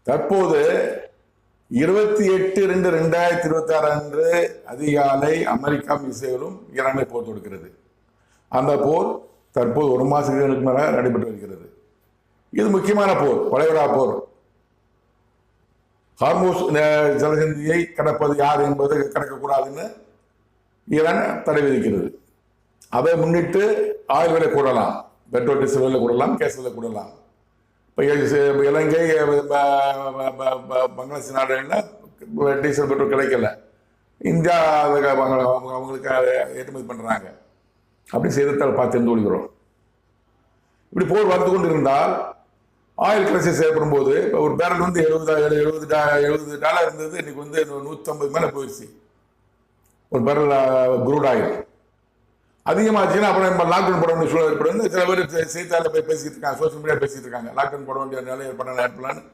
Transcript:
தற்போது 28/2/2026 அன்று அதிகாலை அமெரிக்கா இஸ்ரேலும் ஈரானை போர் தொடுக்கிறது. அந்த போர் தற்போது 1 மாதங்களுக்கு மேல நடைபெற்று வருகிறது. இது முக்கியமான போர், வளைகுடா போர். ஹார்மூஸ் ஜலசந்தியை கடப்பது யார் என்பது கடக்கக்கூடாதுன்னு ஈரான் தடை விதிக்கிறது. அதை முன்னிட்டு ஆயில் விலை கூடலாம், பெட்ரோல் டீசல் விலை கூடலாம், கேஸ் விலை கூடலாம். இப்போ இலங்கை, பங்களாதேஷ் நாடுகளில் டீசல் பெட்ரோல் கிடைக்கல, இந்தியா அவங்களுக்கு ஏற்றுமதி பண்ணுறாங்க. அப்படி செய்தித்தாள் பார்த்து தெரிந்து கொள்கிறோம். இப்படி போர் வந்து கொண்டு இருந்தால் ஆயில் கிரைசிஸ் ஏற்படும் போது இப்போ ஒரு பேரல் வந்து $70 இருந்தது, இன்னைக்கு வந்து 150 மேலே போயிடுச்சு. ஒரு பேரல் குரூட் ஆயில் அதிகமாச்சுன்னா அப்புறம் நம்ம லாக்டவுன் போட வேண்டிய சூழல் ஏற்படும். சில பேர் செய்தித்தாளில் போய் பேசிட்டு இருக்காங்க, சோசியல் மீடியா பேசிட்டு இருக்காங்க, லாக்டவுன் போட வேண்டிய நிலை ஏற்படலான்னு